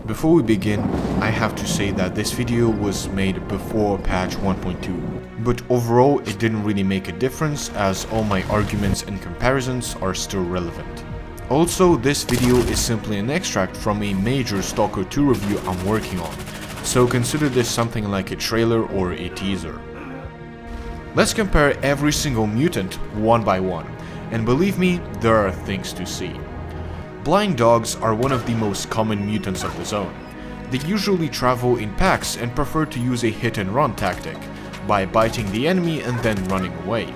Before we begin, I have to say that this video was made before patch 1.2, but overall it didn't really make a difference as all my arguments and comparisons are still relevant. Also, this video is simply an extract from a major Stalker 2 review I'm working on, so consider this something like a trailer or a teaser. Let's compare every single mutant one by one, and believe me, there are things to see. Blind dogs are one of the most common mutants of the zone. They usually travel in packs and prefer to use a hit and run tactic, by biting the enemy and then running away.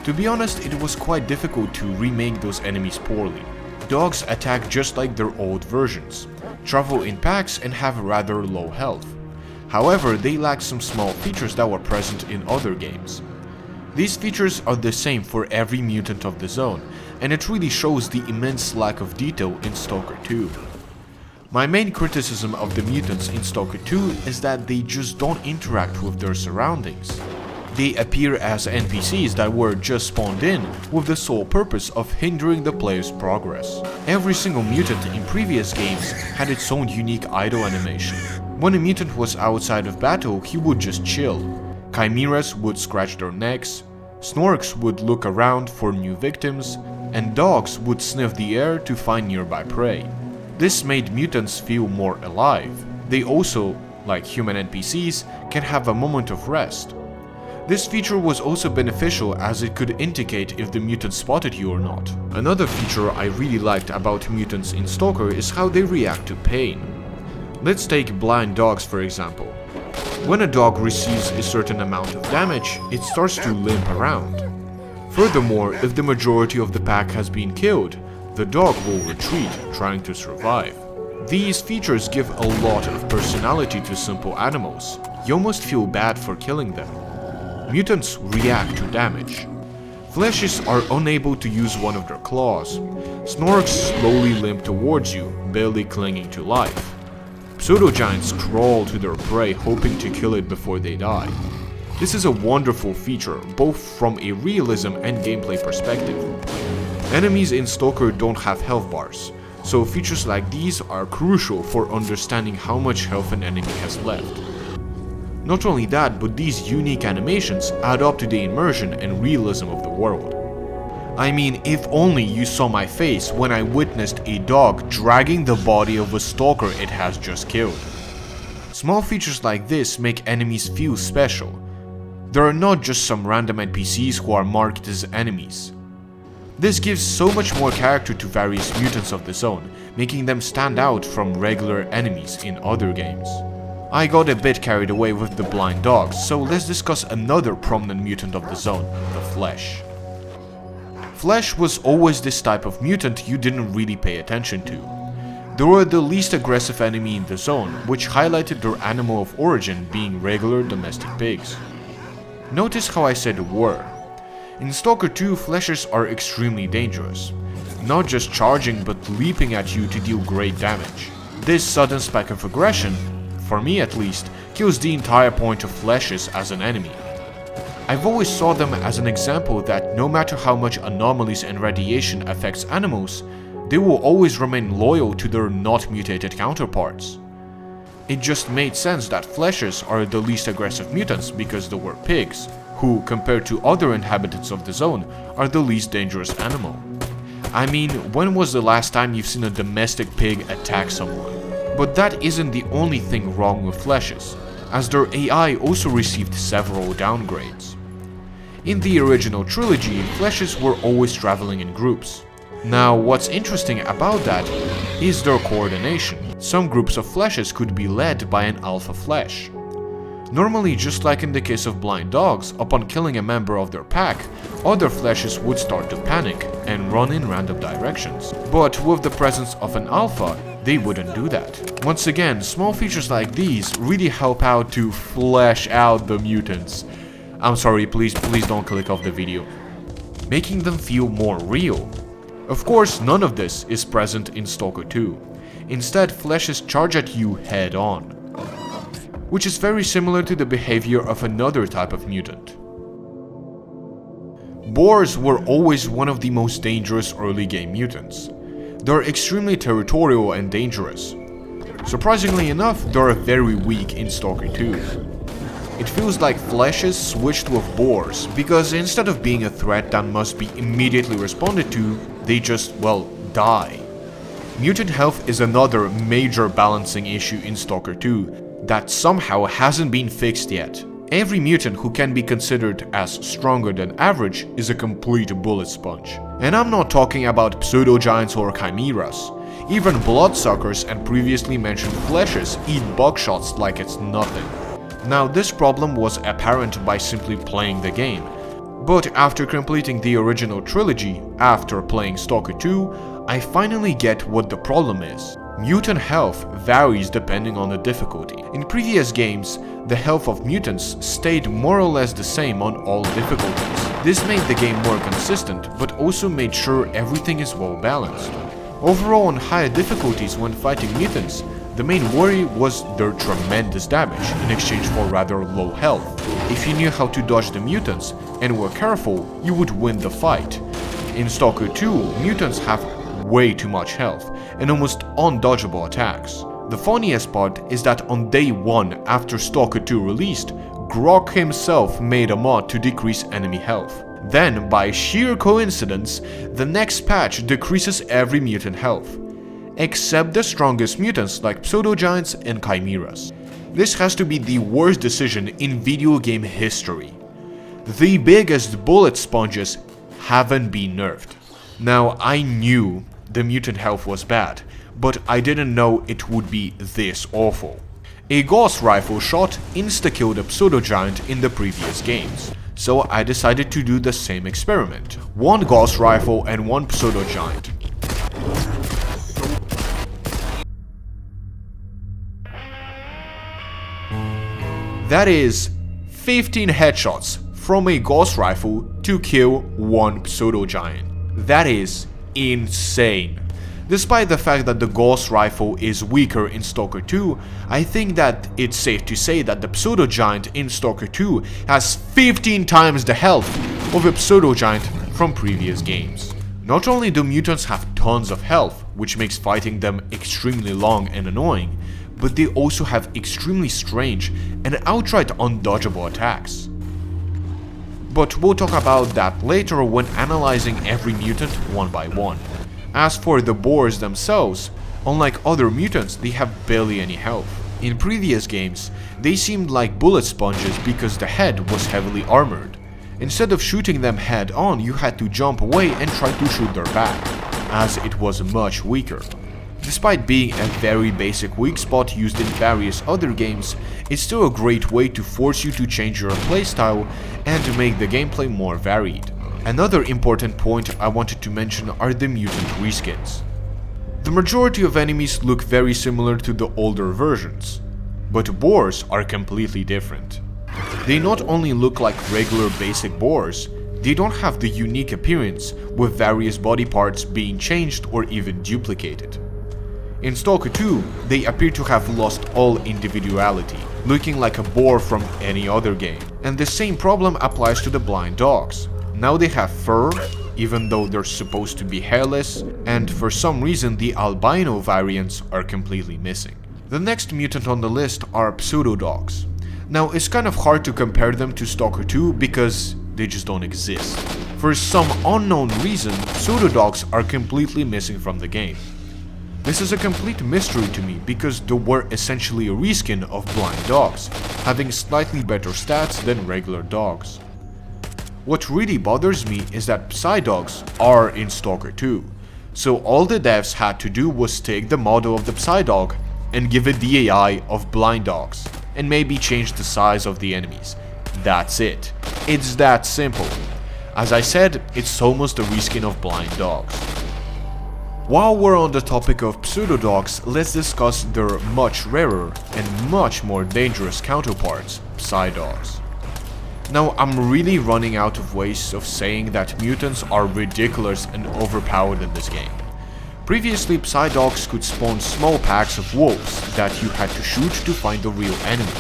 To be honest, it was quite difficult to remake those enemies poorly. Dogs attack just like their old versions, travel in packs and have rather low health. However, they lack some small features that were present in other games. These features are the same for every mutant of the zone, and it really shows the immense lack of detail in Stalker 2. My main criticism of the mutants in Stalker 2 is that they just don't interact with their surroundings. They appear as NPCs that were just spawned in with the sole purpose of hindering the player's progress. Every single mutant in previous games had its own unique idle animation. When a mutant was outside of battle, he would just chill. Chimeras would scratch their necks, Snorks would look around for new victims, and dogs would sniff the air to find nearby prey. This made mutants feel more alive. They also, like human NPCs, can have a moment of rest. This feature was also beneficial as it could indicate if the mutant spotted you or not. Another feature I really liked about mutants in Stalker is how they react to pain. Let's take blind dogs for example. When a dog receives a certain amount of damage, it starts to limp around. Furthermore, if the majority of the pack has been killed, the dog will retreat, trying to survive. These features give a lot of personality to simple animals. You almost feel bad for killing them. Mutants react to damage. Fleshies are unable to use one of their claws. Snorks slowly limp towards you, barely clinging to life. Pseudogiants crawl to their prey hoping to kill it before they die. This is a wonderful feature, both from a realism and gameplay perspective. Enemies in Stalker don't have health bars, so features like these are crucial for understanding how much health an enemy has left. Not only that, but these unique animations add up to the immersion and realism of the world. I mean, if only you saw my face when I witnessed a dog dragging the body of a stalker it has just killed. Small features like this make enemies feel special. There are not just some random NPCs who are marked as enemies. This gives so much more character to various mutants of the zone, making them stand out from regular enemies in other games. I got a bit carried away with the blind dogs, so let's discuss another prominent mutant of the zone, the Flesh. Flesh was always this type of mutant you didn't really pay attention to. They were the least aggressive enemy in the zone, which highlighted their animal of origin being regular domestic pigs. Notice how I said were. In Stalker 2, Fleshers are extremely dangerous, not just charging but leaping at you to deal great damage. This sudden spike of aggression, for me at least, kills the entire point of Fleshers as an enemy. I've always saw them as an example that no matter how much anomalies and radiation affects animals, they will always remain loyal to their not mutated counterparts. It just made sense that Fleshers are the least aggressive mutants because they were pigs, who, compared to other inhabitants of the zone, are the least dangerous animal. I mean, when was the last time you've seen a domestic pig attack someone? But that isn't the only thing wrong with Fleshers, as their AI also received several downgrades. In the original trilogy, Fleshers were always traveling in groups. Now, what's interesting about that is their coordination. Some groups of Fleshers could be led by an alpha Flesh. Normally, just like in the case of blind dogs, upon killing a member of their pack, other Fleshers would start to panic and run in random directions. But with the presence of an alpha, they wouldn't do that. Once again, small features like these really help out to flesh out the mutants. I'm sorry, please don't click off the video. Making them feel more real. Of course, none of this is present in Stalker 2. Instead, Fleshers charge at you head on, which is very similar to the behavior of another type of mutant. Boars were always one of the most dangerous early game mutants. They're extremely territorial and dangerous. Surprisingly enough, they are very weak in Stalker 2. It feels like fleshes switched with boars, because instead of being a threat that must be immediately responded to, they just, well, die. Mutant health is another major balancing issue in Stalker 2 that somehow hasn't been fixed yet. Every mutant who can be considered as stronger than average is a complete bullet sponge. And I'm not talking about Pseudogiants or Chimeras. Even Bloodsuckers and previously mentioned fleshes eat buckshots like it's nothing. Now, this problem was apparent by simply playing the game. But after completing the original trilogy, after playing Stalker 2, I finally get what the problem is. Mutant health varies depending on the difficulty. In previous games, the health of mutants stayed more or less the same on all difficulties. This made the game more consistent, but also made sure everything is well balanced. Overall, on higher difficulties when fighting mutants, the main worry was their tremendous damage in exchange for rather low health. If you knew how to dodge the mutants and were careful, you would win the fight. In Stalker 2, mutants have way too much health and almost undodgeable attacks. The funniest part is that on day 1 after Stalker 2 released, Grok himself made a mod to decrease enemy health. Then, by sheer coincidence, the next patch decreases every mutant health, except the strongest mutants like Pseudogiants and Chimeras. This has to be the worst decision in video game history. The biggest bullet sponges haven't been nerfed. Now, I knew the mutant health was bad, but I didn't know it would be this awful. A gauss rifle shot insta-killed a Pseudogiant in the previous games, so I decided to do the same experiment. One gauss rifle and one Pseudogiant. That is 15 headshots from a gauss rifle to kill one Pseudogiant. That is insane. Despite the fact that the gauss rifle is weaker in Stalker 2, I think that it's safe to say that the Pseudogiant in Stalker 2 has 15 times the health of a Pseudogiant from previous games. Not only do mutants have tons of health, which makes fighting them extremely long and annoying, but they also have extremely strange and outright undodgeable attacks. But we'll talk about that later when analyzing every mutant one by one. As for the boars themselves, unlike other mutants, they have barely any health. In previous games, they seemed like bullet sponges because the head was heavily armored. Instead of shooting them head on, you had to jump away and try to shoot their back, as it was much weaker. Despite being a very basic weak spot used in various other games, it's still a great way to force you to change your playstyle and to make the gameplay more varied. Another important point I wanted to mention are the mutant reskins. The majority of enemies look very similar to the older versions, but boars are completely different. They not only look like regular basic boars, they don't have the unique appearance with various body parts being changed or even duplicated. In Stalker 2, they appear to have lost all individuality, looking like a boar from any other game. And the same problem applies to the blind dogs. Now they have fur, even though they're supposed to be hairless, and for some reason the albino variants are completely missing. The next mutant on the list are Pseudodogs. Now it's kind of hard to compare them to Stalker 2 because they just don't exist. For some unknown reason, Pseudodogs are completely missing from the game. This is a complete mystery to me because they were essentially a reskin of blind dogs, having slightly better stats than regular dogs. What really bothers me is that Psi-dogs are in Stalker 2, so all the devs had to do was take the model of the Psi-dog and give it the AI of blind dogs, and maybe change the size of the enemies. That's it. It's that simple. As I said, it's almost a reskin of blind dogs. While we're on the topic of Pseudodogs, let's discuss their much rarer and much more dangerous counterparts, Psi-dogs. Now, I'm really running out of ways of saying that mutants are ridiculous and overpowered in this game. Previously, Psi-dogs could spawn small packs of wolves that you had to shoot to find the real enemy.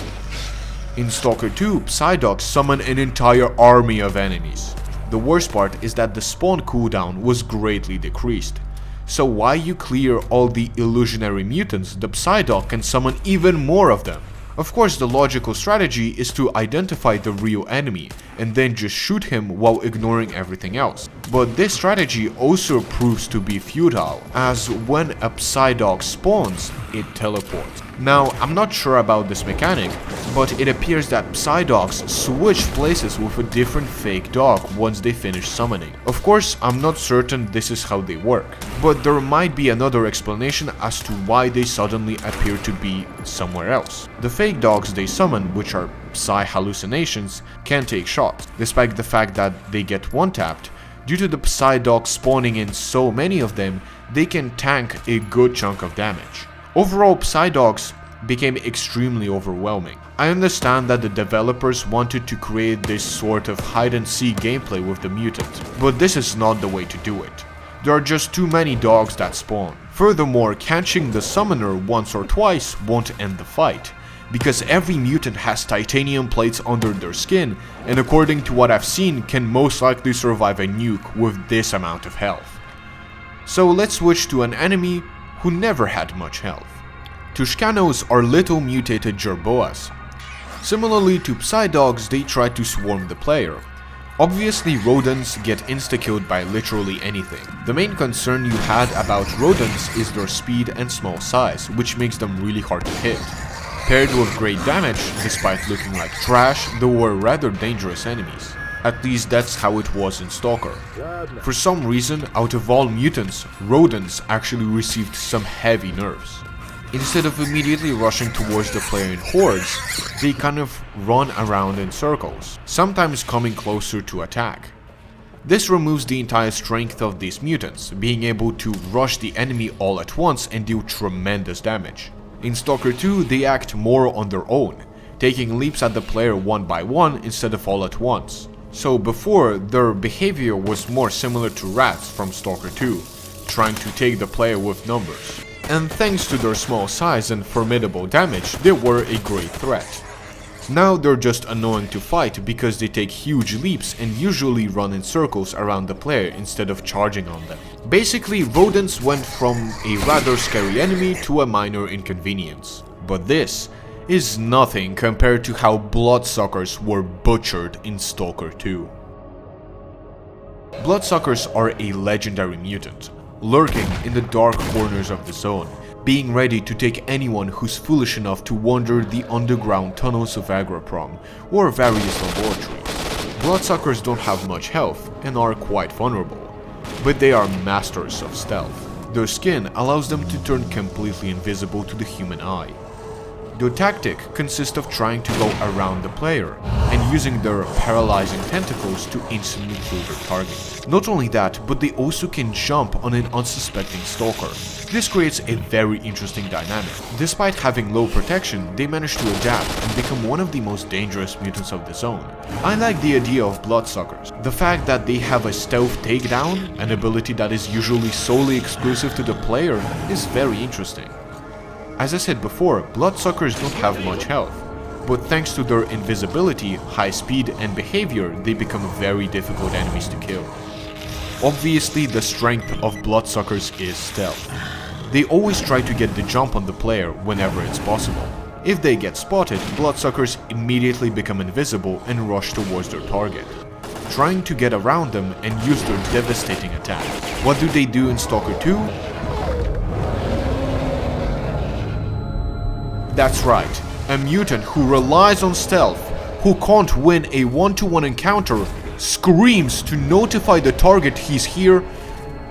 In Stalker 2, Psi-dogs summon an entire army of enemies. The worst part is that the spawn cooldown was greatly decreased, So why you clear all the illusionary mutants, the Psi-dog can summon even more of them. Of course, the logical strategy is to identify the real enemy and then just shoot him while ignoring everything else. But this strategy also proves to be futile, as when a Psi-dog spawns, it teleports. Now, I'm not sure about this mechanic, but it appears that Psi-dogs switch places with a different fake dog once they finish summoning. Of course, I'm not certain this is how they work, but there might be another explanation as to why they suddenly appear to be somewhere else. The fake dogs they summon, which are Psi hallucinations, can take shots, despite the fact that they get one-tapped. Due to the Psi-dog spawning in so many of them, they can tank a good chunk of damage. Overall, Psi-dogs became extremely overwhelming. I understand that the developers wanted to create this sort of hide-and-seek gameplay with the mutant, but this is not the way to do it. There are just too many dogs that spawn. Furthermore, catching the summoner once or twice won't end the fight, because every mutant has titanium plates under their skin, and according to what I've seen, can most likely survive a nuke with this amount of health. So let's switch to an enemy who never had much health. Tushkanos are little mutated jerboas. Similarly to Psi-dogs, they try to swarm the player. Obviously, rodents get insta-killed by literally anything. The main concern you had about rodents is their speed and small size, which makes them really hard to hit. Paired with great damage, despite looking like trash, they were rather dangerous enemies. At least that's how it was in Stalker. For some reason, out of all mutants, rodents actually received some heavy nerfs. Instead of immediately rushing towards the player in hordes, they kind of run around in circles, sometimes coming closer to attack. This removes the entire strength of these mutants, being able to rush the enemy all at once and deal tremendous damage. In Stalker 2, they act more on their own, taking leaps at the player one by one instead of all at once. So before, their behavior was more similar to rats from Stalker 2, trying to take the player with numbers. And thanks to their small size and formidable damage, they were a great threat. Now they're just annoying to fight because they take huge leaps and usually run in circles around the player instead of charging on them. Basically, rodents went from a rather scary enemy to a minor inconvenience. But this is nothing compared to how bloodsuckers were butchered in Stalker 2. Bloodsuckers are a legendary mutant, lurking in the dark corners of the zone, being ready to take anyone who's foolish enough to wander the underground tunnels of Agroprom or various laboratories. Bloodsuckers don't have much health and are quite vulnerable, but they are masters of stealth. Their skin allows them to turn completely invisible to the human eye. Their tactic consists of trying to go around the player and using their paralyzing tentacles to instantly kill their target. Not only that, but they also can jump on an unsuspecting stalker. This creates a very interesting dynamic. Despite having low protection, they manage to adapt and become one of the most dangerous mutants of the zone. I like the idea of bloodsuckers. The fact that they have a stealth takedown, an ability that is usually solely exclusive to the player, is very interesting. As I said before, bloodsuckers don't have much health, but thanks to their invisibility, high speed and behavior, they become very difficult enemies to kill. Obviously, the strength of bloodsuckers is stealth. They always try to get the jump on the player whenever it's possible. If they get spotted, bloodsuckers immediately become invisible and rush towards their target, trying to get around them and use their devastating attack. What do they do in Stalker 2? That's right, a mutant who relies on stealth, who can't win a one-to-one encounter, screams to notify the target he's here,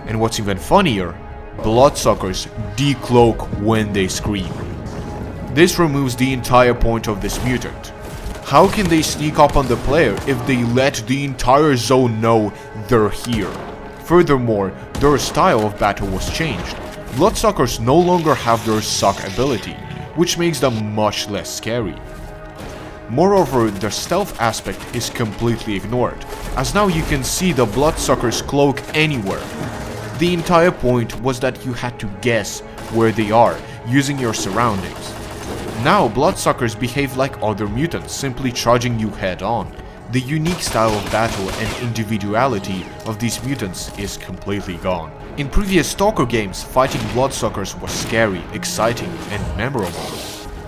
and what's even funnier, bloodsuckers decloak when they scream. This removes the entire point of this mutant. How can they sneak up on the player if they let the entire zone know they're here? Furthermore, their style of battle was changed. Bloodsuckers no longer have their suck ability, which makes them much less scary. Moreover, their stealth aspect is completely ignored, as now you can see the bloodsuckers cloak anywhere. The entire point was that you had to guess where they are, using your surroundings. Now bloodsuckers behave like other mutants, simply charging you head on. the unique style of battle and individuality of these mutants is completely gone. In previous Stalker games, fighting Bloodsuckers was scary, exciting, and memorable.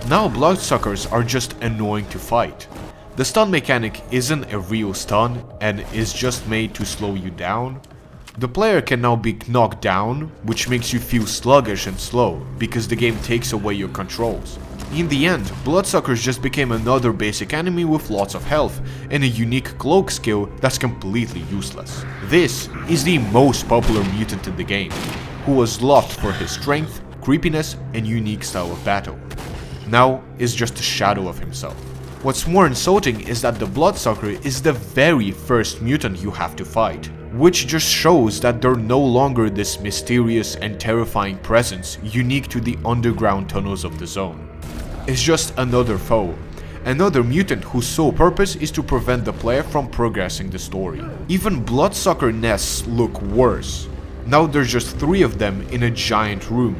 Now Bloodsuckers are just annoying to fight. The stun mechanic isn't a real stun and is just made to slow you down. The player can now be knocked down, which makes you feel sluggish and slow, because the game takes away your controls. In the end, Bloodsuckers just became another basic enemy with lots of health and a unique cloak skill that's completely useless. This is the most popular mutant in the game, who was loved for his strength, creepiness, and unique style of battle. Now is just a shadow of himself. What's more insulting is that the Bloodsucker is the very first mutant you have to fight, which just shows that they're no longer this mysterious and terrifying presence unique to the underground tunnels of the zone. It's just another foe, another mutant whose sole purpose is to prevent the player from progressing the story. Even Bloodsucker nests look worse. Now there's just 3 of them in a giant room.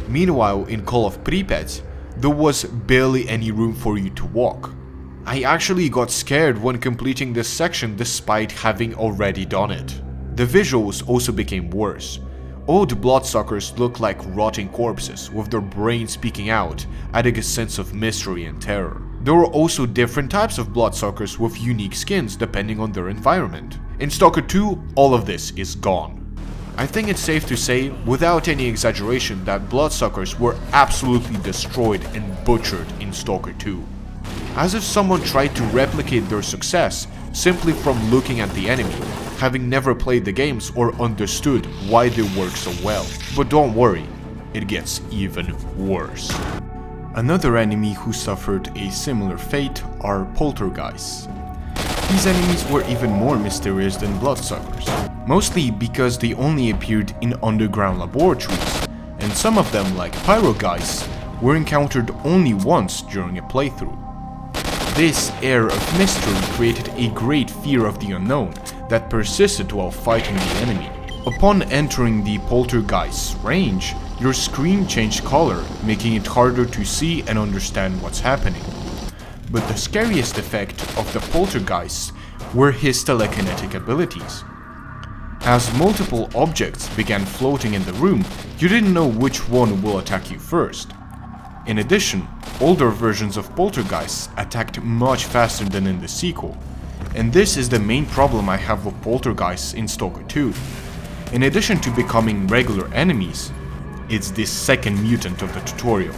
Meanwhile, in Call of Pripyat, there was barely any room for you to walk. I actually got scared when completing this section despite having already done it. The visuals also became worse. Old Bloodsuckers look like rotting corpses, with their brains peeking out, adding a sense of mystery and terror. There were also different types of Bloodsuckers with unique skins depending on their environment. In Stalker 2, all of this is gone. I think it's safe to say, without any exaggeration, that Bloodsuckers were absolutely destroyed and butchered in Stalker 2. As if someone tried to replicate their success simply from looking at the enemy, having never played the games or understood why they work so well. But don't worry, it gets even worse. Another enemy who suffered a similar fate are Poltergeists. These enemies were even more mysterious than Bloodsuckers, mostly because they only appeared in underground laboratories, and some of them, like Pyrogeists, were encountered only once during a playthrough. This air of mystery created a great fear of the unknown that persisted while fighting the enemy. Upon entering the Poltergeist's range, your screen changed color, making it harder to see and understand what's happening. But the scariest effect of the Poltergeists were his telekinetic abilities. As multiple objects began floating in the room, you didn't know which one will attack you first. In addition, older versions of Poltergeists attacked much faster than in the sequel, and this is the main problem I have with Poltergeists in Stalker 2. In addition to becoming regular enemies, it's the second mutant of the tutorial,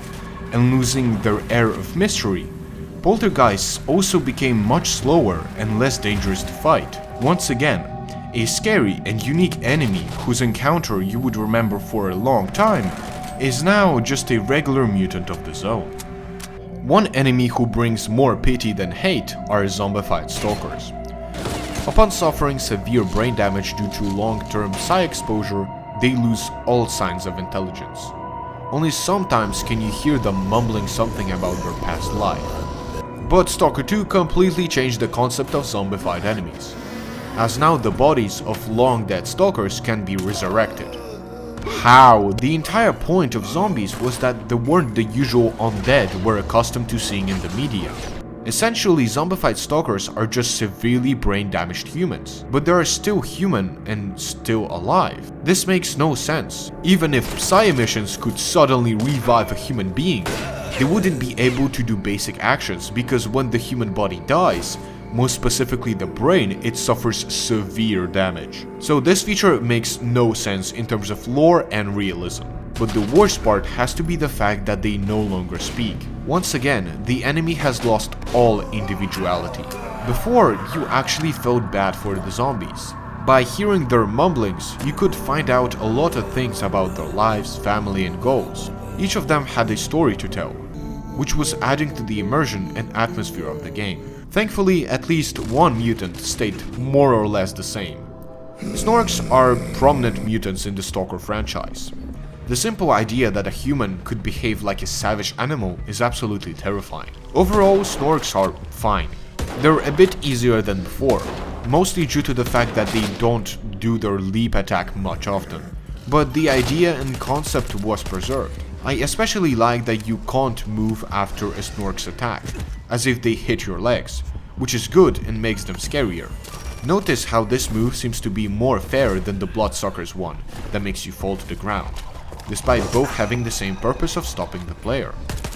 and losing their air of mystery, Poltergeists also became much slower and less dangerous to fight. Once again, a scary and unique enemy whose encounter you would remember for a long time is now just a regular mutant of the zone. One enemy who brings more pity than hate are zombified stalkers. Upon suffering severe brain damage due to long-term psi exposure, they lose all signs of intelligence. Only sometimes can you hear them mumbling something about their past life. But Stalker 2 completely changed the concept of zombified enemies, as now the bodies of long-dead stalkers can be resurrected. How? The entire point of zombies was that they weren't the usual undead we're accustomed to seeing in the media. Essentially, zombified stalkers are just severely brain-damaged humans, but they are still human and still alive. This makes no sense. Even if psi emissions could suddenly revive a human being, they wouldn't be able to do basic actions because when the human body dies, most specifically the brain, it suffers severe damage. So this feature makes no sense in terms of lore and realism. But the worst part has to be the fact that they no longer speak. Once again, the enemy has lost all individuality. Before, you actually felt bad for the zombies. By hearing their mumblings, you could find out a lot of things about their lives, family, and goals. Each of them had a story to tell, which was adding to the immersion and atmosphere of the game. Thankfully, at least one mutant stayed more or less the same. Snorks are prominent mutants in the Stalker franchise. The simple idea that a human could behave like a savage animal is absolutely terrifying. Overall, Snorks are fine. They're a bit easier than before, mostly due to the fact that they don't do their leap attack much often. But the idea and concept was preserved. I especially like that you can't move after a Snork's attack, as if they hit your legs, which is good and makes them scarier. Notice how this move seems to be more fair than the Bloodsucker's one, that makes you fall to the ground, despite both having the same purpose of stopping the player.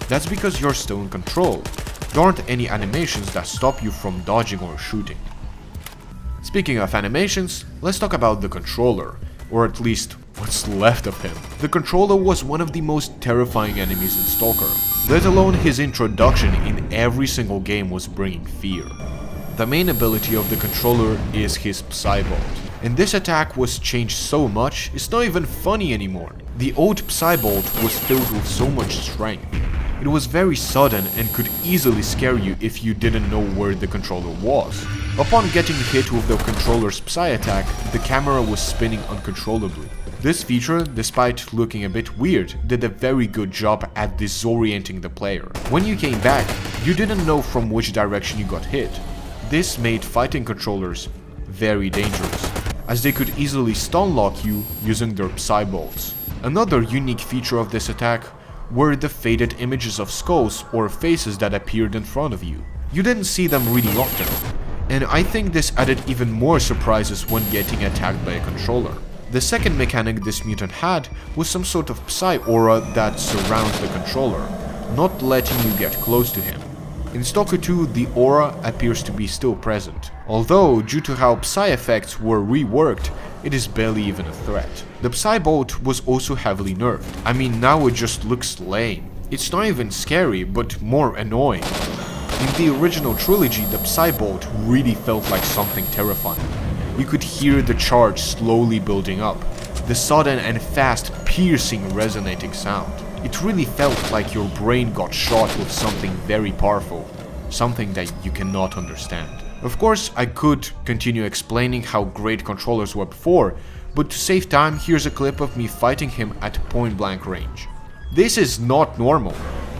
That's because you're still in control. There aren't any animations that stop you from dodging or shooting. Speaking of animations, let's talk about the controller, or at least what's left of him. The controller was one of the most terrifying enemies in Stalker, let alone his introduction in every single game was bringing fear. The main ability of the controller is his Psi-dog, and this attack was changed so much it's not even funny anymore. The old Psi-dog was filled with so much strength. It was very sudden and could easily scare you if you didn't know where the controller was. Upon getting hit with the controller's Psi attack, the camera was spinning uncontrollably. This feature, despite looking a bit weird, did a very good job at disorienting the player. When you came back, you didn't know from which direction you got hit. This made fighting controllers very dangerous, as they could easily stun lock you using their Psi bolts. Another unique feature of this attack were the faded images of skulls or faces that appeared in front of you. You didn't see them really often, and I think this added even more surprises when getting attacked by a controller. The second mechanic this mutant had was some sort of Psi aura that surrounds the controller, not letting you get close to him. In Stalker 2, the aura appears to be still present, although due to how Psi effects were reworked, it is barely even a threat. The Psi bolt was also heavily nerfed. I mean, now it just looks lame. It's not even scary, but more annoying. In the original trilogy, the Psi bolt really felt like something terrifying. You could hear the charge slowly building up, the sudden and fast, piercing, resonating sound. It really felt like your brain got shot with something very powerful, something that you cannot understand. Of course, I could continue explaining how great controllers were before, but to save time, here's a clip of me fighting him at point blank range. This is not normal.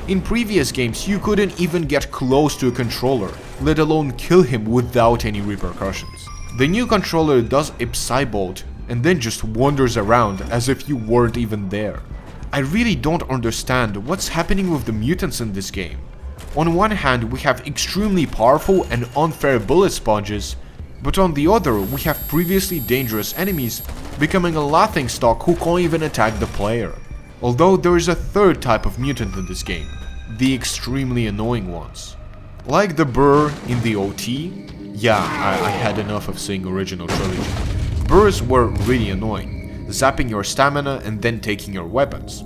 In previous games, you couldn't even get close to a controller, let alone kill him without any repercussions. The new controller does a Psi bolt and then just wanders around as if you weren't even there. I really don't understand what's happening with the mutants in this game. On one hand, we have extremely powerful and unfair bullet sponges, but on the other, we have previously dangerous enemies becoming a laughingstock who can't even attack the player. Although there is a third type of mutant in this game, the extremely annoying ones. Like the Burer in the OT, yeah, I had enough of saying original trilogy. Burers were really annoying, zapping your stamina and then taking your weapons.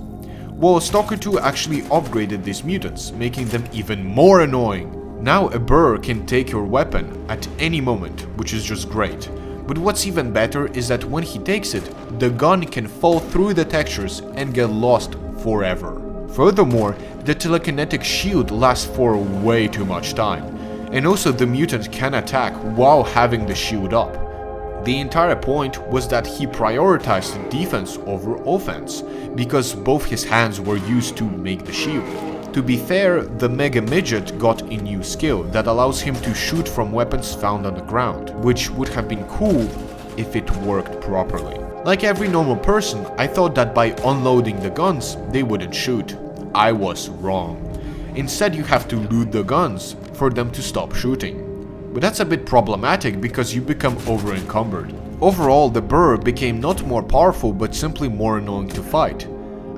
Well, Stalker 2 actually upgraded these mutants, making them even more annoying. Now a Burer can take your weapon at any moment, which is just great. But what's even better is that when he takes it, the gun can fall through the textures and get lost forever. Furthermore, the telekinetic shield lasts for way too much time, and also the mutant can attack while having the shield up. The entire point was that he prioritized defense over offense, because both his hands were used to make the shield. To be fair, the Mega Midget got a new skill that allows him to shoot from weapons found on the ground, which would have been cool if it worked properly. Like every normal person, I thought that by unloading the guns, they wouldn't shoot. I was wrong. Instead, you have to loot the guns for them to stop shooting. But that's a bit problematic because you become over-encumbered. Overall, the Burer became not more powerful but simply more annoying to fight,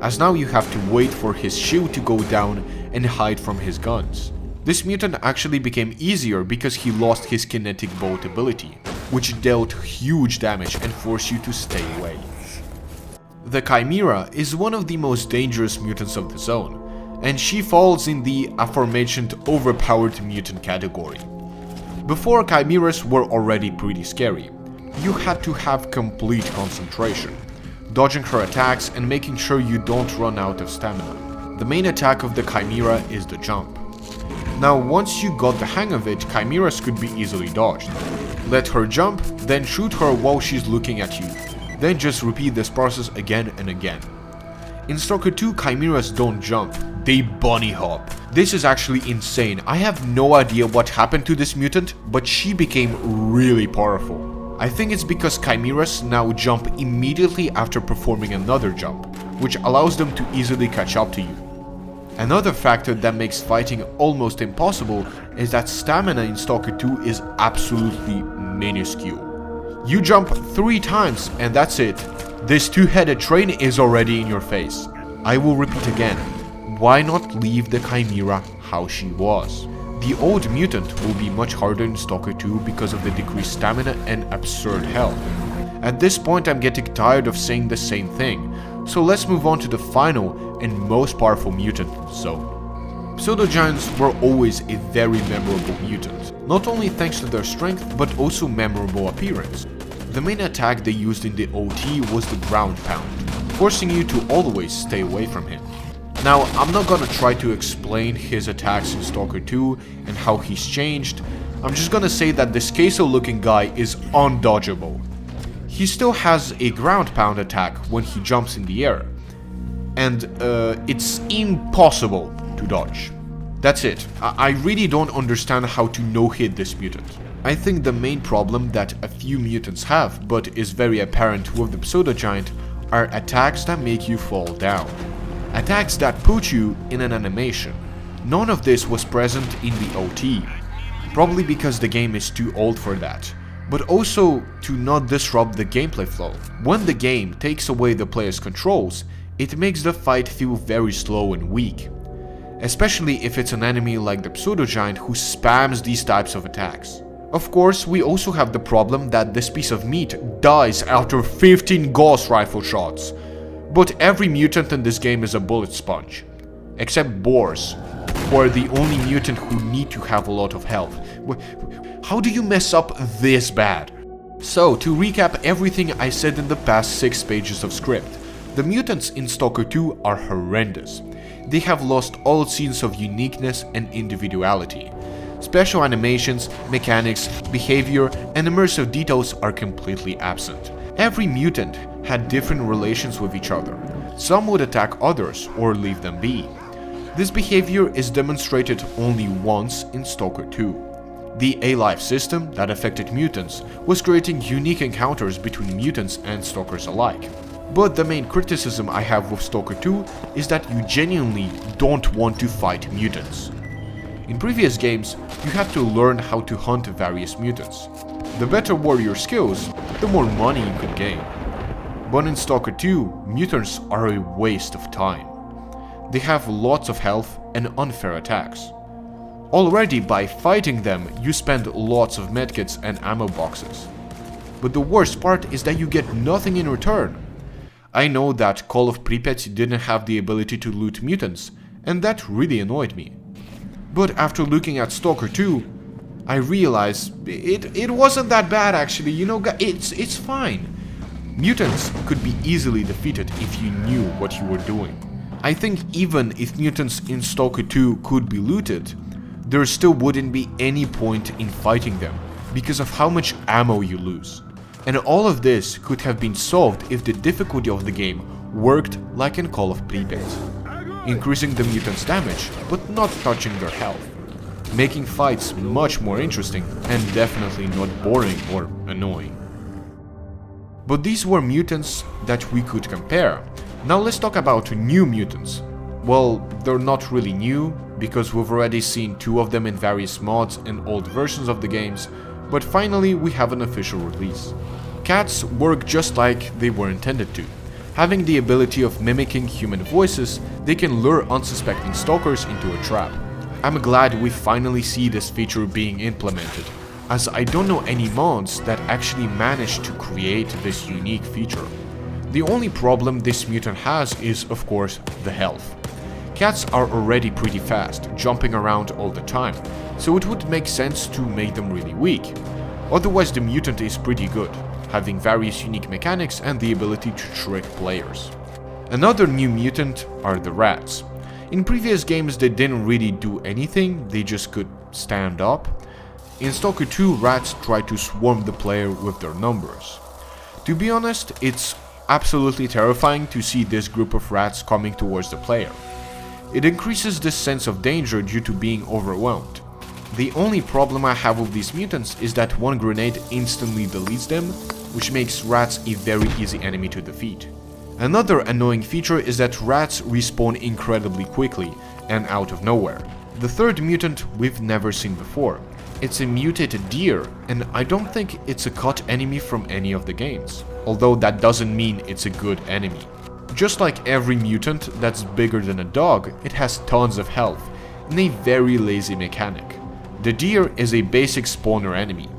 as now you have to wait for his shield to go down and hide from his guns. This mutant actually became easier because he lost his kinetic bolt ability, which dealt huge damage and forced you to stay away. The Chimera is one of the most dangerous mutants of the zone, and she falls in the aforementioned overpowered mutant category. Before, chimeras were already pretty scary. You had to have complete concentration, dodging her attacks and making sure you don't run out of stamina. The main attack of the Chimera is the jump. Now, once you got the hang of it, chimeras could be easily dodged. Let her jump, then shoot her while she's looking at you. Then just repeat this process again and again. In Stalker 2, chimeras don't jump, they bunny hop. This is actually insane. I have no idea what happened to this mutant, but she became really powerful. I think it's because chimeras now jump immediately after performing another jump, which allows them to easily catch up to you. Another factor that makes fighting almost impossible is that stamina in Stalker 2 is absolutely minuscule. You jump 3 times and that's it. This two-headed train is already in your face. I will repeat again, why not leave the Chimera how she was? The old mutant will be much harder in Stalker 2 because of the decreased stamina and absurd health. At this point I'm getting tired of saying the same thing, so let's move on to the final and most powerful mutant zone. Pseudogiants were always a very memorable mutant, not only thanks to their strength but also memorable appearance. The main attack they used in the OT was the ground pound, forcing you to always stay away from him. Now, I'm not gonna try to explain his attacks in Stalker 2 and how he's changed. I'm just gonna say that this queso looking guy is undodgeable. He still has a ground pound attack when he jumps in the air, and it's impossible to dodge. That's it. I really don't understand how to no-hit this mutant. I think the main problem that a few mutants have, but is very apparent with the Pseudogiant, are attacks that make you fall down. Attacks that put you in an animation. None of this was present in the OT, probably because the game is too old for that, but also to not disrupt the gameplay flow. When the game takes away the player's controls, it makes the fight feel very slow and weak, especially if it's an enemy like the Pseudogiant who spams these types of attacks. Of course, we also have the problem that this piece of meat dies after 15 gauss rifle shots. But every mutant in this game is a bullet sponge, except Boars, who are the only mutant who need to have a lot of health. How do you mess up this bad? So, to recap everything I said in the past 6 pages of script, the mutants in Stalker 2 are horrendous. They have lost all sense of uniqueness and individuality. Special animations, mechanics, behavior, and immersive details are completely absent. Every mutant had different relations with each other. Some would attack others or leave them be. This behavior is demonstrated only once in Stalker 2. The A-Life system that affected mutants was creating unique encounters between mutants and stalkers alike. But the main criticism I have with Stalker 2 is that you genuinely don't want to fight mutants. In previous games, you had to learn how to hunt various mutants. The better were your skills, the more money you could gain. But in Stalker 2, mutants are a waste of time. They have lots of health and unfair attacks. Already by fighting them, you spend lots of medkits and ammo boxes. But the worst part is that you get nothing in return. I know that Call of Pripyat didn't have the ability to loot mutants, and that really annoyed me. But after looking at Stalker 2, I realized it wasn't that bad actually, you know, it's fine. Mutants could be easily defeated if you knew what you were doing. I think even if mutants in Stalker 2 could be looted, there still wouldn't be any point in fighting them, because of how much ammo you lose. And all of this could have been solved if the difficulty of the game worked like in Call of Pripyat, increasing the mutants' damage, but not touching their health, making fights much more interesting and definitely not boring or annoying. But these were mutants that we could compare. Now let's talk about new mutants. Well, they're not really new, because we've already seen 2 of them in various mods and old versions of the games, but finally we have an official release. Cats work just like they were intended to. Having the ability of mimicking human voices, they can lure unsuspecting stalkers into a trap. I'm glad we finally see this feature being implemented, as I don't know any mods that actually managed to create this unique feature. The only problem this mutant has is, of course, the health. Cats are already pretty fast, jumping around all the time, so it would make sense to make them really weak. Otherwise the mutant is pretty good, having various unique mechanics and the ability to trick players. Another new mutant are the rats. In previous games they didn't really do anything, they just could stand up. In Stalker 2, rats try to swarm the player with their numbers. To be honest, it's absolutely terrifying to see this group of rats coming towards the player. It increases this sense of danger due to being overwhelmed. The only problem I have with these mutants is that one grenade instantly deletes them, which makes rats a very easy enemy to defeat. Another annoying feature is that rats respawn incredibly quickly, and out of nowhere. The third mutant we've never seen before. It's a mutated deer, and I don't think it's a cut enemy from any of the games. Although that doesn't mean it's a good enemy. Just like every mutant that's bigger than a dog, it has tons of health, and a very lazy mechanic. The deer is a basic spawner enemy.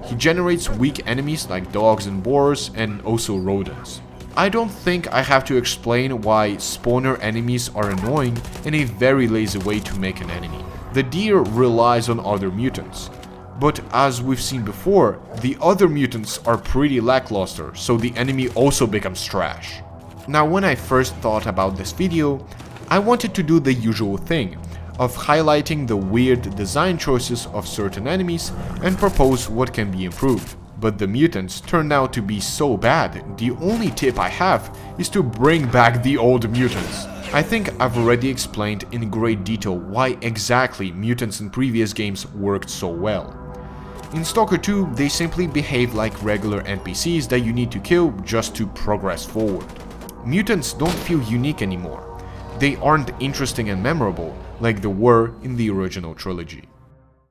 He generates weak enemies like dogs and boars, and also rodents. I don't think I have to explain why spawner enemies are annoying and a very lazy way to make an enemy. The deer relies on other mutants. But as we've seen before, the other mutants are pretty lackluster, so the enemy also becomes trash. Now, when I first thought about this video, I wanted to do the usual thing of highlighting the weird design choices of certain enemies and propose what can be improved. But the mutants turned out to be so bad, the only tip I have is to bring back the old mutants. I think I've already explained in great detail why exactly mutants in previous games worked so well. In Stalker 2, they simply behave like regular NPCs that you need to kill just to progress forward. Mutants don't feel unique anymore. They aren't interesting and memorable like they were in the original trilogy.